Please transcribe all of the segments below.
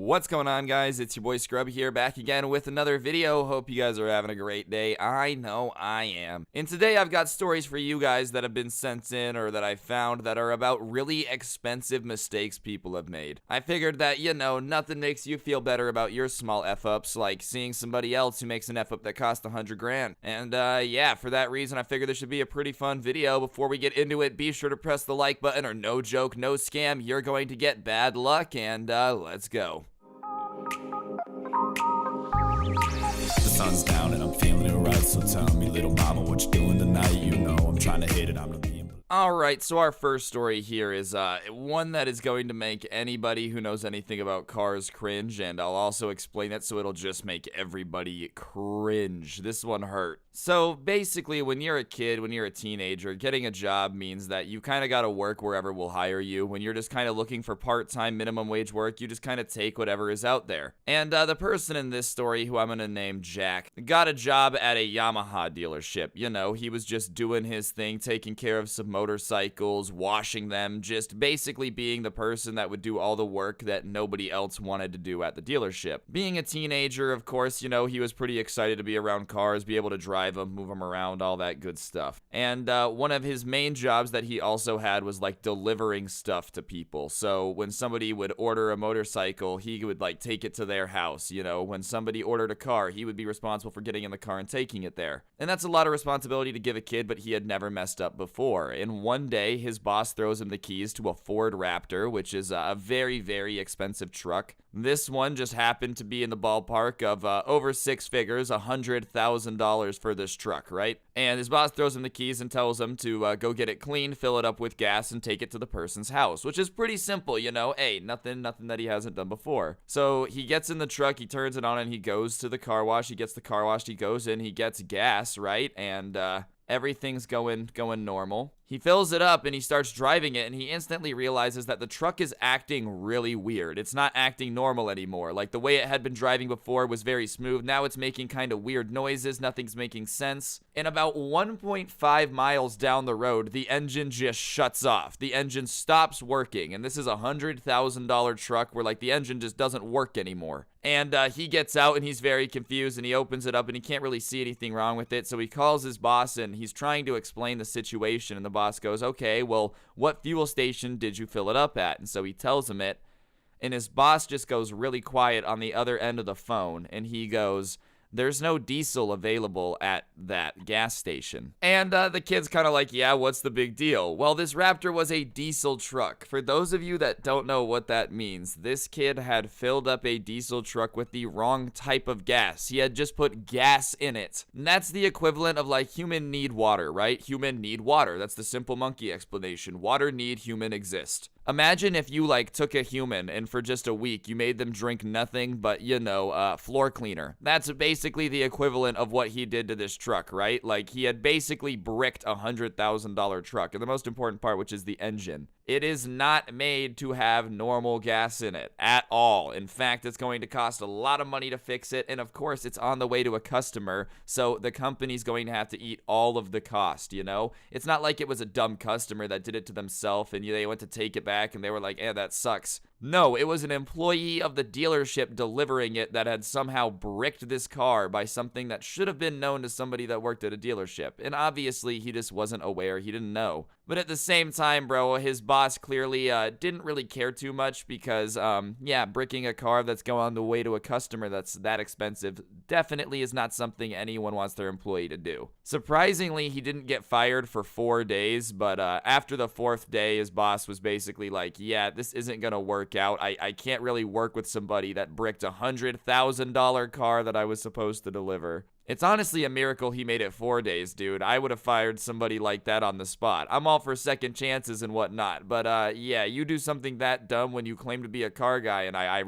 What's going on, guys? It's your boy Scrub here, back again with another video. Hope you guys are having a great day. I know I am. And today I've got stories for you guys that have been sent in or that I found that are about really expensive mistakes people have made. I figured that, nothing makes you feel better about your small F-ups like seeing somebody else who makes an F-up that cost 100 grand. And yeah, for that reason, I figured this should be a pretty fun video. Before we get into it, be sure to press the like button or no joke, no scam, you're going to get bad luck, and let's go. The sun's down and I'm feeling it right, so tell me, little mama, what you doing tonight? You know I'm trying to hit it, I'm not being... Alright, so our first story here is one that is going to make anybody who knows anything about cars cringe, and I'll also explain it so it'll just make everybody cringe. This one hurt. So basically, when you're a kid, when you're a teenager, getting a job means that you kind of got to work wherever will hire you. When you're just kind of looking for part-time minimum wage work, you just kind of take whatever is out there. And the person in this story, who I'm going to name Jack, got a job at a Yamaha dealership. You know, he was just doing his thing, taking care of some motorcycles, washing them, just basically being the person that would do all the work that nobody else wanted to do at the dealership. Being a teenager, of course, he was pretty excited to be around cars, be able to drive them, move them around, all that good stuff. And one of his main jobs that he also had was like delivering stuff to people. So when somebody would order a motorcycle, he would like take it to their house. When somebody ordered a car, he would be responsible for getting in the car and taking it there. And that's a lot of responsibility to give a kid, but he had never messed up before. And one day, his boss throws him the keys to a Ford Raptor, which is a very, very expensive truck. This one just happened to be in the ballpark of over six figures, $100,000 for this truck, right? And his boss throws him the keys and tells him to go get it cleaned, fill it up with gas, and take it to the person's house, which is pretty simple, Hey, nothing that he hasn't done before. So he gets in the truck, he turns it on, and he goes to the car wash. He gets the car washed, he goes in, he gets gas, right? And everything's going normal. He fills it up and he starts driving it, and he instantly realizes that the truck is acting really weird. It's not acting normal anymore. Like the way it had been driving before was very smooth. Now it's making kind of weird noises. Nothing's making sense. And about 1.5 miles down the road, the engine just shuts off. The engine stops working. And this is a $100,000 truck where like the engine just doesn't work anymore. And he gets out and he's very confused, and he opens it up and he can't really see anything wrong with it. So he calls his boss and he's trying to explain the situation, and the boss goes, okay, well, what fuel station did you fill it up at? And so he tells him it, and his boss just goes really quiet on the other end of the phone, and he goes, there's no diesel available at that gas station. And the kid's kind of like, yeah, what's the big deal? Well, this Raptor was a diesel truck. For those of you that don't know what that means, this kid had filled up a diesel truck with the wrong type of gas. He had just put gas in it. And that's the equivalent of like human need water, right? Human need water. That's the simple monkey explanation. Water need, human exist. Imagine if you like took a human and for just a week you made them drink nothing but, floor cleaner. That's basically the equivalent of what he did to this truck, right? Like he had basically bricked a $100,000 truck. And the most important part, which is the engine. It is not made to have normal gas in it at all. In fact, it's going to cost a lot of money to fix it. And of course, it's on the way to a customer. So the company's going to have to eat all of the cost, It's not like it was a dumb customer that did it to themselves and they went to take it back and they were like, that sucks. No, it was an employee of the dealership delivering it that had somehow bricked this car by something that should have been known to somebody that worked at a dealership. And obviously, he just wasn't aware. He didn't know. But at the same time, bro, his boss clearly didn't really care too much because, bricking a car that's going on the way to a customer that's that expensive definitely is not something anyone wants their employee to do. Surprisingly, he didn't get fired for 4 days, but after the 4th day, his boss was basically like, yeah, this isn't going to work out. I can't really work with somebody that bricked a $100,000 car that I was supposed to deliver. It's honestly a miracle he made it 4 days, dude. I would have fired somebody like that on the spot. I'm all for second chances and whatnot, but you do something that dumb when you claim to be a car guy, and I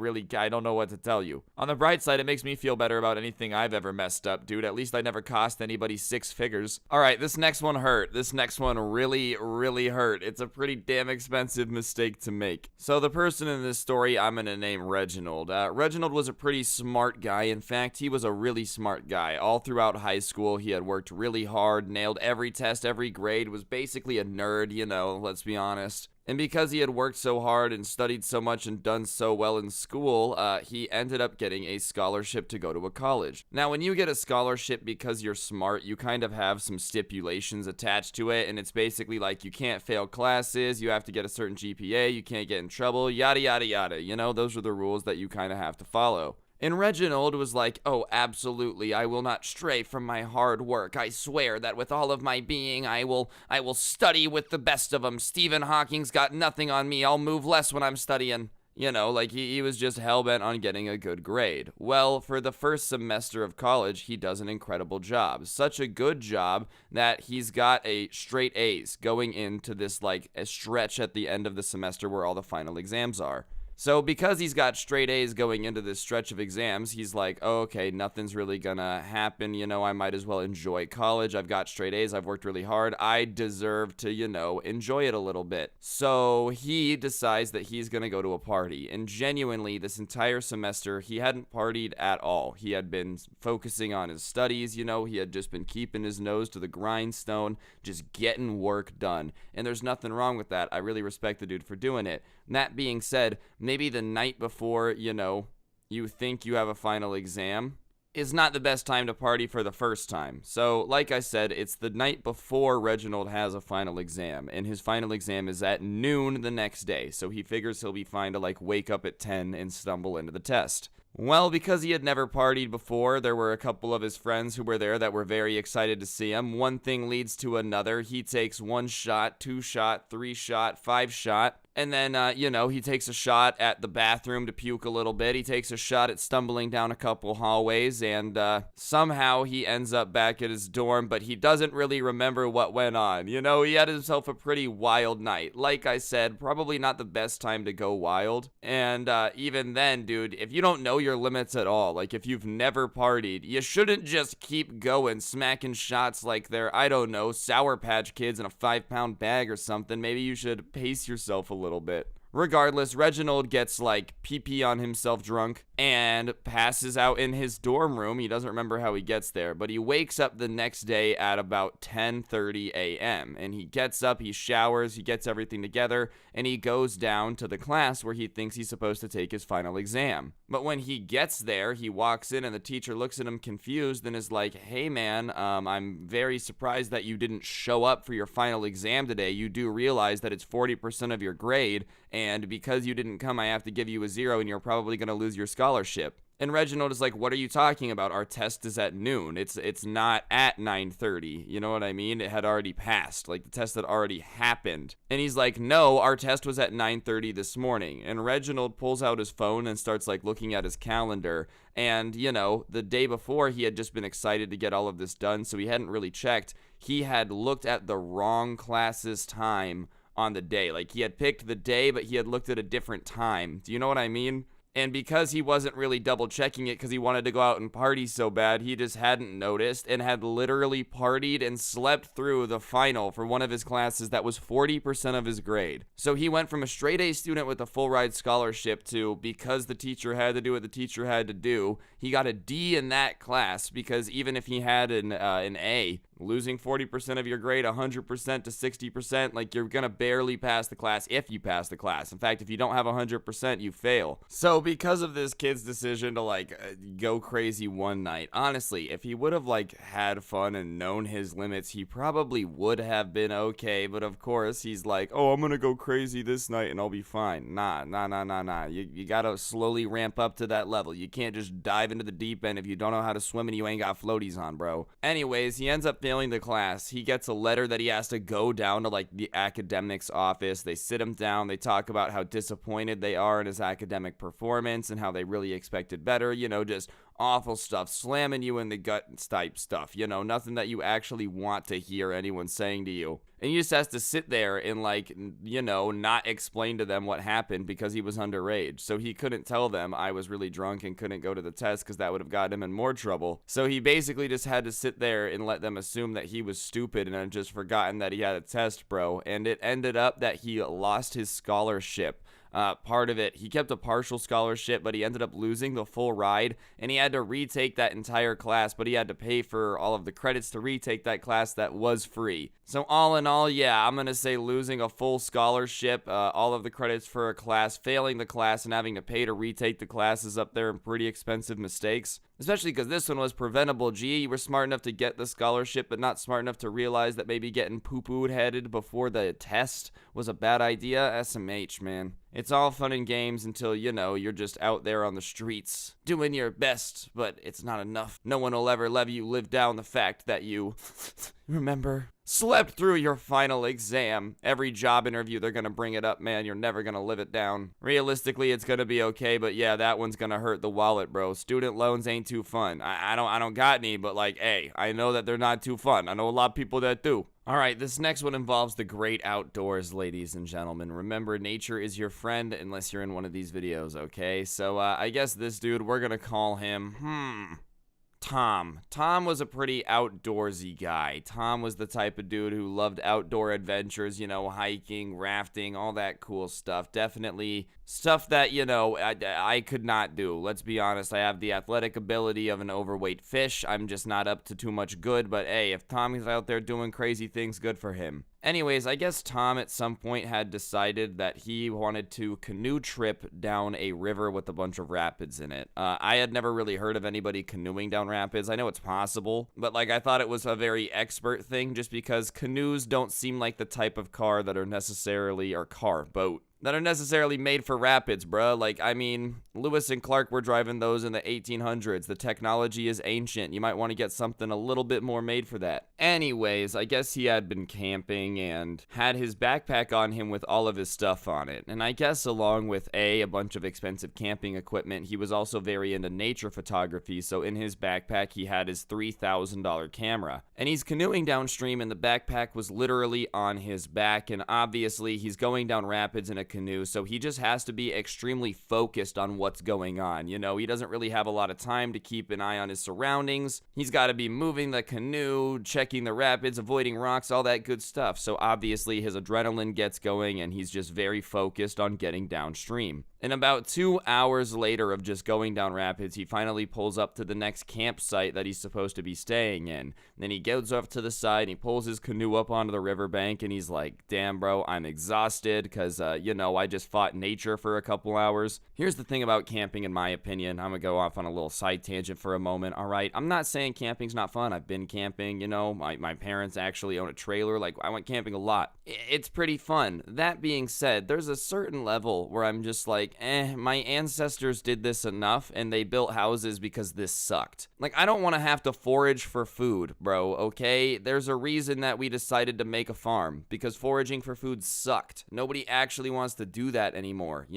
don't know what to tell you. On the bright side, it makes me feel better about anything I've ever messed up, dude. At least I never cost anybody six figures. Alright, this next one hurt. This next one really, really hurt. It's a pretty damn expensive mistake to make. So the person in this story, I'm gonna name Reginald. Reginald was a pretty smart guy. In fact, he was a really smart guy. All throughout high school, he had worked really hard, nailed every test, every grade, was basically a nerd, let's be honest. And because he had worked so hard and studied so much and done so well in school, he ended up getting a scholarship to go to a college. Now, when you get a scholarship because you're smart, you kind of have some stipulations attached to it, and it's basically like you can't fail classes, you have to get a certain GPA, you can't get in trouble, yada, yada, yada. You know, those are the rules that you kind of have to follow. And Reginald was like, oh, absolutely, I will not stray from my hard work. I swear that with all of my being, I will study with the best of them. Stephen Hawking's got nothing on me. I'll move less when I'm studying. You know, like he was just hell-bent on getting a good grade. Well, for the first semester of college, he does an incredible job. Such a good job that he's got a straight A's going into this, like, a stretch at the end of the semester where all the final exams are. So because he's got straight A's going into this stretch of exams, he's like, oh, okay, nothing's really gonna happen. You know, I might as well enjoy college. I've got straight A's. I've worked really hard. I deserve to, you know, enjoy it a little bit. So he decides that he's gonna go to a party. And genuinely, this entire semester, he hadn't partied at all. He had been focusing on his studies, you know, he had just been keeping his nose to the grindstone, just getting work done. And there's nothing wrong with that. I really respect the dude for doing it. And that being said, maybe the night before, you know, you think you have a final exam is not the best time to party for the first time. So, like I said, it's the night before Reginald has a final exam, and his final exam is at noon the next day. So he figures he'll be fine to, like, wake up at 10 and stumble into the test. Well, because he had never partied before, there were a couple of his friends who were there that were very excited to see him. One thing leads to another. He takes 1 shot, 2 shot, 3 shot, 5 shot. And then, you know, he takes a shot at the bathroom to puke a little bit. He takes a shot at stumbling down a couple hallways. And somehow he ends up back at his dorm, but he doesn't really remember what went on. You know, he had himself a pretty wild night. Like I said, probably not the best time to go wild. And even then, dude, if you don't know your limits at all, like if you've never partied, you shouldn't just keep going, smacking shots like they're, I don't know, Sour Patch Kids in a 5-pound bag or something. Maybe you should pace yourself a little bit. Regardless, Reginald gets like pee on himself drunk and passes out in his dorm room. He doesn't remember how he gets there, but he wakes up the next day at about 10:30 a.m. and he gets up, he showers, he gets everything together, and he goes down to the class where he thinks he's supposed to take his final exam. But when he gets there, he walks in and the teacher looks at him confused and is like, hey man, I'm very surprised that you didn't show up for your final exam today. You do realize that it's 40% of your grade, and because you didn't come, I have to give you a 0 and you're probably going to lose your scholarship. And Reginald is like, what are you talking about? Our test is at noon. It's not at 9:30. You know what I mean? It had already passed. Like, the test had already happened. And he's like, no, our test was at 9:30 this morning. And Reginald pulls out his phone and starts, like, looking at his calendar. And, you know, the day before, he had just been excited to get all of this done, so he hadn't really checked. He had looked at the wrong class's time on the day. Like, he had picked the day, but he had looked at a different time. Do you know what I mean? And because he wasn't really double checking it because he wanted to go out and party so bad, he just hadn't noticed and had literally partied and slept through the final for one of his classes that was 40% of his grade. So he went from a straight A student with a full ride scholarship to, because the teacher had to do what the teacher had to do, he got a D in that class, because even if he had an A, losing 40% of your grade 100% to 60%, like, you're gonna barely pass the class if you pass the class. In fact, if you don't have 100%, you fail. So because of this kid's decision to, like, go crazy one night, honestly, if he would have, like, had fun and known his limits, he probably would have been okay. But of course, he's like, oh, I'm gonna go crazy this night and I'll be fine. Nah. You gotta slowly ramp up to that level. You can't just dive into the deep end if you don't know how to swim and you ain't got floaties on, bro. Anyways, he ends up failing the class. He gets a letter that he has to go down to, like, the academics office. They sit him down. They talk about how disappointed they are in his academic performance and how they really expected better. You know, just awful stuff, slamming you in the gut type stuff. You know, nothing that you actually want to hear anyone saying to you. And he just has to sit there and, like, you know, not explain to them what happened because he was underage. So he couldn't tell them I was really drunk and couldn't go to the test because that would have gotten him in more trouble. So he basically just had to sit there and let them assume that he was stupid and had just forgotten that he had a test, bro. And it ended up that he lost his scholarship. Part of it, he kept a partial scholarship, but he ended up losing the full ride, and he had to retake that entire class, but he had to pay for all of the credits to retake that class that was free. So all in all, yeah, I'm going to say losing a full scholarship, all of the credits for a class, failing the class, and having to pay to retake the classes up there, and pretty expensive mistakes. Especially because this one was preventable. Gee, you were smart enough to get the scholarship, but not smart enough to realize that maybe getting poo-pooed headed before the test was a bad idea. SMH, man. It's all fun and games until, you're just out there on the streets doing your best, but it's not enough. No one will ever let you live down the fact that you, remember, slept through your final exam. Every job interview, they're gonna bring it up, man. You're never gonna live it down. Realistically, it's gonna be okay, but yeah, that one's gonna hurt the wallet, bro. Student loans ain't too fun. I don't got any, but like, hey, I know that they're not too fun. I know a lot of people that do. Alright, this next one involves the great outdoors, ladies and gentlemen. Remember, nature is your friend unless you're in one of these videos, okay? So, I guess this dude, we're gonna call him, Tom. Tom was a pretty outdoorsy guy. Tom was the type of dude who loved outdoor adventures, hiking, rafting, all that cool stuff. Definitely stuff that, I could not do. Let's be honest, I have the athletic ability of an overweight fish. I'm just not up to too much good, but hey, if Tommy's out there doing crazy things, good for him. Anyways, I guess Tom at some point had decided that he wanted to canoe trip down a river with a bunch of rapids in it. I had never really heard of anybody canoeing down rapids. I know it's possible, but I thought it was a very expert thing just because canoes don't seem like the type of car that are necessarily, or boat, that are necessarily made for rapids, bruh. Lewis and Clark were driving those in the 1800s. The technology is ancient. You might want to get something a little bit more made for that. Anyways, I guess he had been camping and had his backpack on him with all of his stuff on it. And I guess along with a bunch of expensive camping equipment, he was also very into nature photography. So in his backpack, he had his $3,000 camera. And he's canoeing downstream and the backpack was literally on his back. And obviously he's going down rapids in a canoe, so he just has to be extremely focused on what's going on. He doesn't really have a lot of time to keep an eye on his surroundings. He's got to be moving the canoe, checking the rapids, avoiding rocks, all that good stuff. So obviously his adrenaline gets going and he's just very focused on getting downstream. And about 2 hours later of just going down rapids, he finally pulls up to the next campsite that he's supposed to be staying in. And then he goes off to the side and he pulls his canoe up onto the riverbank and he's like, damn, bro, I'm exhausted because, I just fought nature for a couple hours. Here's the thing about camping, in my opinion. I'm gonna go off on a little side tangent for a moment, all right? I'm not saying camping's not fun. I've been camping, my parents actually own a trailer. I went camping a lot. It's pretty fun. That being said, there's a certain level where I'm just like, my ancestors did this enough and they built houses because this sucked. I don't want to have to forage for food, bro, okay? There's a reason that we decided to make a farm, because foraging for food sucked. Nobody actually wants to do that anymore,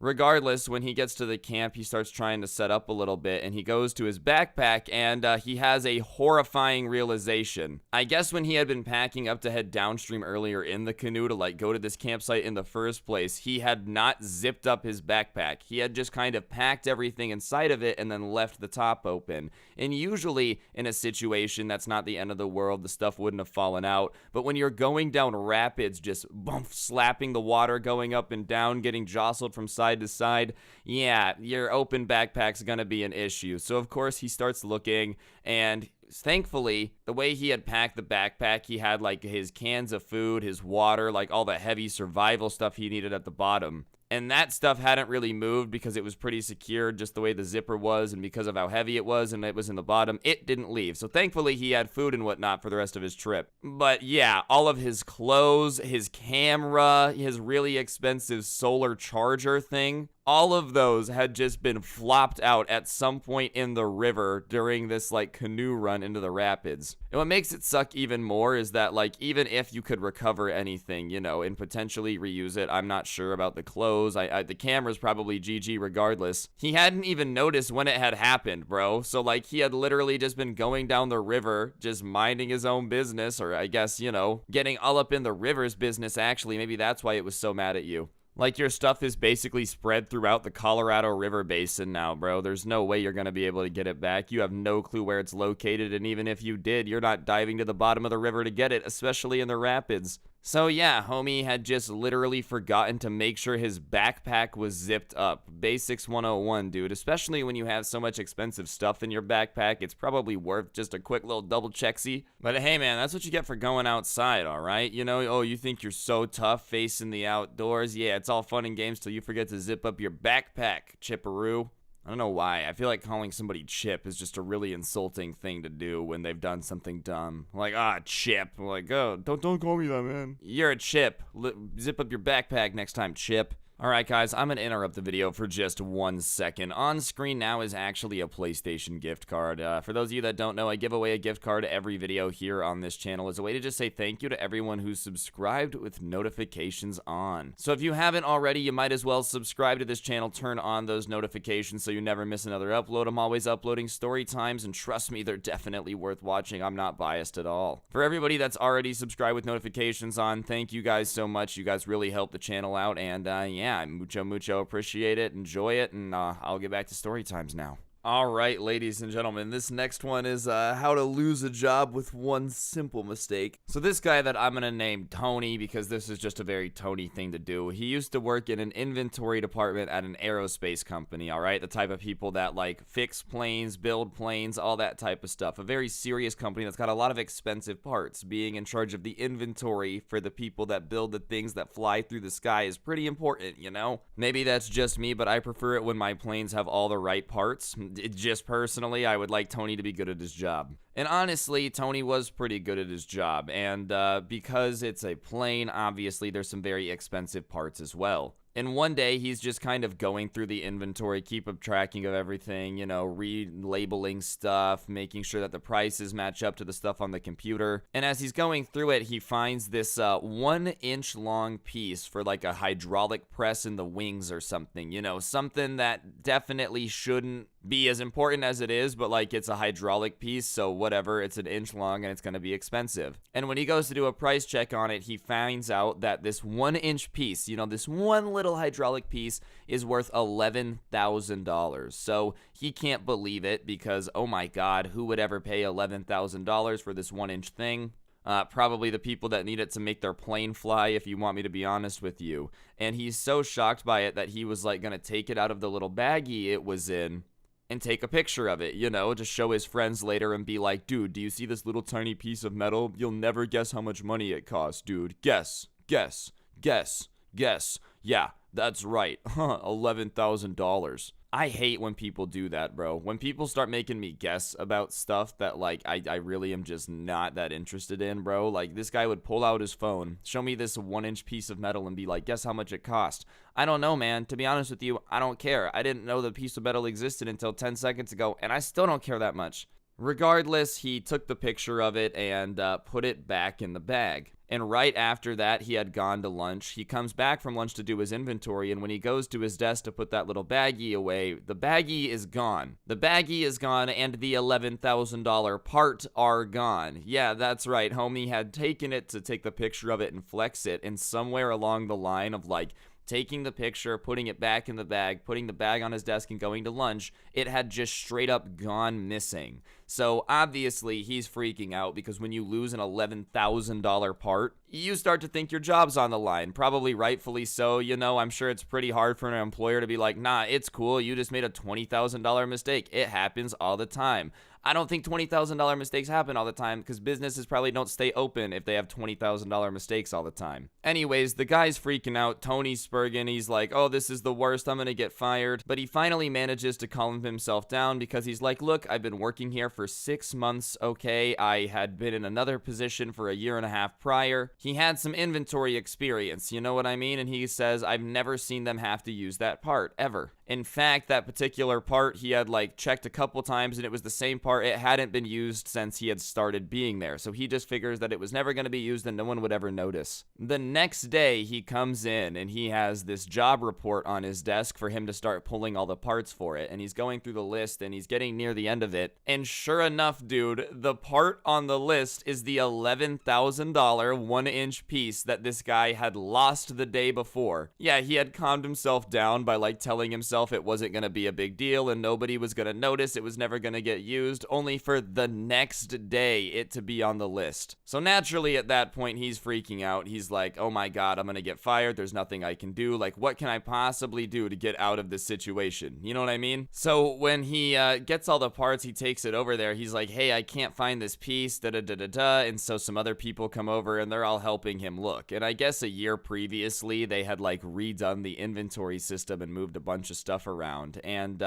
Regardless, when he gets to the camp, he starts trying to set up a little bit and he goes to his backpack and he has a horrifying realization. I guess when he had been packing up to head downstream earlier in the canoe to go to this campsite in the first place, he had not zipped up his backpack. He had just kind of packed everything inside of it and then left the top open. And usually in a situation that's not the end of the world, the stuff wouldn't have fallen out. But when you're going down rapids, just bump, slapping the water, going up and down, getting jostled from side to side, yeah, your open backpack's gonna be an issue. So of course he starts looking, and thankfully, the way he had packed the backpack, he had his cans of food, his water, all the heavy survival stuff he needed at the bottom. And that stuff hadn't really moved because it was pretty secure, just the way the zipper was, and because of how heavy it was and it was in the bottom, it didn't leave. So thankfully he had food and whatnot for the rest of his trip. But yeah, all of his clothes, his camera, his really expensive solar charger thing, all of those had just been flopped out at some point in the river during this canoe run into the rapids. And what makes it suck even more is that even if you could recover anything, and potentially reuse it, I'm not sure about the clothes. The camera's probably GG regardless. He hadn't even noticed when it had happened, bro. So he had literally just been going down the river, just minding his own business, or I guess, getting all up in the river's business actually. Maybe that's why it was so mad at you. Your stuff is basically spread throughout the Colorado River Basin now, bro. There's no way you're going to be able to get it back. You have no clue where it's located, and even if you did, you're not diving to the bottom of the river to get it, especially in the rapids. So yeah, homie had just literally forgotten to make sure his backpack was zipped up. Basics 101, dude. Especially when you have so much expensive stuff in your backpack, it's probably worth just a quick little double checksy. But hey man, that's what you get for going outside, alright? You know, oh, you think you're so tough facing the outdoors? Yeah, it's all fun and games till you forget to zip up your backpack, chipperoo. I don't know why. I feel like calling somebody Chip is just a really insulting thing to do when they've done something dumb. Like, Chip. Like, oh, don't call me that, man. You're a Chip. Zip up your backpack next time, Chip. Alright guys, I'm gonna interrupt the video for just 1 second. On screen now is actually a PlayStation gift card. For those of you that don't know, I give away a gift card every video here on this channel as a way to just say thank you to everyone who's subscribed with notifications on. So if you haven't already, you might as well subscribe to this channel, turn on those notifications so you never miss another upload. I'm always uploading story times, and trust me, they're definitely worth watching. I'm not biased at all. For everybody that's already subscribed with notifications on, thank you guys so much. You guys really help the channel out, and yeah, I mucho appreciate it, enjoy it, and I'll get back to story times now. Alright, ladies and gentlemen, this next one is how to lose a job with one simple mistake. So this guy that I'm gonna name Tony, because this is just a very Tony thing to do, he used to work in an inventory department at an aerospace company, alright? The type of people that like fix planes, build planes, all that type of stuff. A very serious company that's got a lot of expensive parts. Being in charge of the inventory for the people that build the things that fly through the sky is pretty important, you know? Maybe that's just me, but I prefer it when my planes have all the right parts. Just personally, I would like Tony to be good at his job. And honestly, Tony was pretty good at his job, and because it's a plane, obviously there's some very expensive parts as well. And one day, he's just kind of going through the inventory, keep a tracking of everything, you know, relabeling stuff, making sure that the prices match up to the stuff on the computer. And as he's going through it, he finds this 1-inch long piece for like a hydraulic press in the wings or something, you know, something that definitely shouldn't be as important as it is, but like it's a hydraulic piece, so whatever, it's 1 inch long and it's gonna be expensive. And when he goes to do a price check on it, he finds out that this 1-inch piece, you know, this one little hydraulic piece is worth $11,000. So he can't believe it because, oh my god, who would ever pay $11,000 for this 1-inch thing? Probably the people that need it to make their plane fly, if you want me to be honest with you. And he's so shocked by it that he was like gonna take it out of the little baggie it was in and take a picture of it, you know, to show his friends later and be like, dude, do you see this little tiny piece of metal? You'll never guess how much money it costs, dude. Guess. Yeah, that's right. $11,000. I hate when people do that, bro. When people start making me guess about stuff that, like, I really am just not that interested in, bro. Like, this guy would pull out his phone, show me this 1-inch piece of metal and be like, guess how much it cost? I don't know, man. To be honest with you, I don't care. I didn't know the piece of metal existed until 10 seconds ago, and I still don't care that much. Regardless, he took the picture of it and put it back in the bag. And right after that, he had gone to lunch. He comes back from lunch to do his inventory, and when he goes to his desk to put that little baggie away, the baggie is gone. The baggie is gone, and the $11,000 part are gone. Yeah, that's right. Homie had taken it to take the picture of it and flex it, and somewhere along the line of, like, taking the picture, putting it back in the bag, putting the bag on his desk and going to lunch, it had just straight up gone missing. So obviously he's freaking out because when you lose an $11,000 part, you start to think your job's on the line. Probably rightfully so, you know. I'm sure it's pretty hard for an employer to be like, nah, it's cool, you just made a $20,000 mistake. It happens all the time. I don't think $20,000 mistakes happen all the time because businesses probably don't stay open if they have $20,000 mistakes all the time. Anyways, the guy's freaking out. Tony's spurging. He's like, oh, this is the worst. I'm going to get fired. But he finally manages to calm himself down because he's like, look, I've been working here for 6 months, okay? I had been in another position for 1.5 years prior. He had some inventory experience, you know what I mean? And he says, I've never seen them have to use that part, ever. In fact, that particular part, he had like checked a couple times and it was the same part. It hadn't been used since he had started being there. So he just figures that it was never going to be used and no one would ever notice. The next day, he comes in and he has this job report on his desk for him to start pulling all the parts for it. And he's going through the list and he's getting near the end of it. And sure enough, dude, the part on the list is the $11,000 1-inch piece that this guy had lost the day before. Yeah, he had calmed himself down by like telling himself it wasn't gonna be a big deal and nobody was gonna notice, it was never gonna get used, only for the next day it to be on the list. So naturally at that point he's freaking out. He's like, oh my god, I'm gonna get fired, there's nothing I can do, like what can I possibly do to get out of this situation? You know what I mean? So when he gets all the parts, he takes it over there, he's like, hey, I can't find this piece, da-da-da-da-da, and so some other people come over and they're all helping him look. And I guess a year previously they had like redone the inventory system and moved a bunch of stuff around, and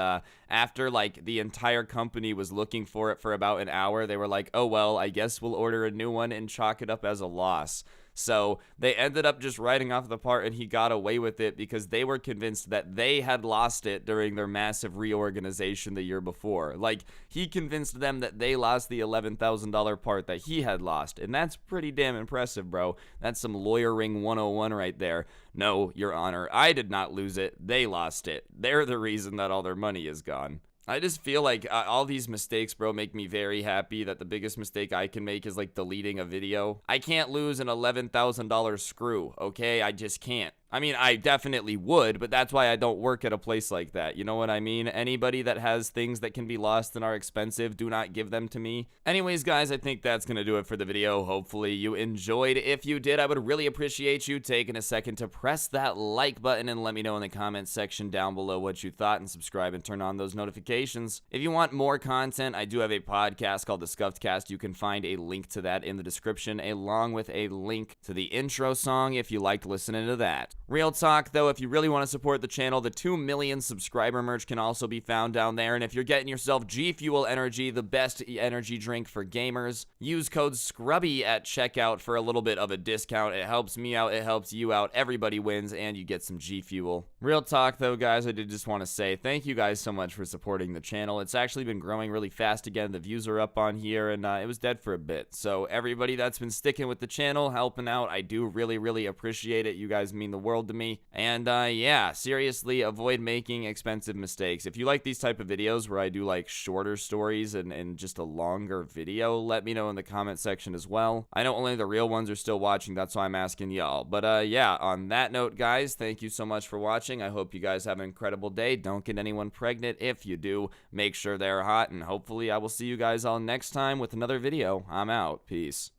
after like the entire company was looking for it for about an hour, they were like, oh well, I guess we'll order a new one and chalk it up as a loss. So they ended up just writing off the part and he got away with it because they were convinced that they had lost it during their massive reorganization the year before. Like, he convinced them that they lost the $11,000 part that he had lost. And that's pretty damn impressive, bro. That's some lawyering 101 right there. No, Your Honor, I did not lose it. They lost it. They're the reason that all their money is gone. I just feel like all these mistakes, bro, make me very happy that the biggest mistake I can make is like deleting a video. I can't lose an $11,000 screw, okay? I just can't. I mean, I definitely would, but that's why I don't work at a place like that. You know what I mean? Anybody that has things that can be lost and are expensive, do not give them to me. Anyways, guys, I think that's going to do it for the video. Hopefully you enjoyed. If you did, I would really appreciate you taking a second to press that like button and let me know in the comments section down below what you thought, and subscribe and turn on those notifications. If you want more content, I do have a podcast called The Scuffed Cast. You can find a link to that in the description, along with a link to the intro song if you liked listening to that. Real talk, though, if you really want to support the channel, the 2 million subscriber merch can also be found down there. And if you're getting yourself G Fuel Energy, the best energy drink for gamers, use code SCRUBBY at checkout for a little bit of a discount. It helps me out, it helps you out, everybody wins, and you get some G Fuel. Real talk, though, guys, I did just want to say thank you guys so much for supporting the channel. It's actually been growing really fast again. The views are up on here, and it was dead for a bit. So everybody that's been sticking with the channel, helping out, I do really, really appreciate it. You guys mean the world to me. And yeah, seriously, avoid making expensive mistakes. If you like these type of videos where I do like shorter stories and just a longer video, let me know in the comment section as well. I know only the real ones are still watching, that's why I'm asking y'all. But yeah, on that note, guys, thank you so much for watching. I hope you guys have an incredible day. Don't get anyone pregnant. If you do, make sure they're hot, and hopefully I will see you guys all next time with another video. I'm out. Peace.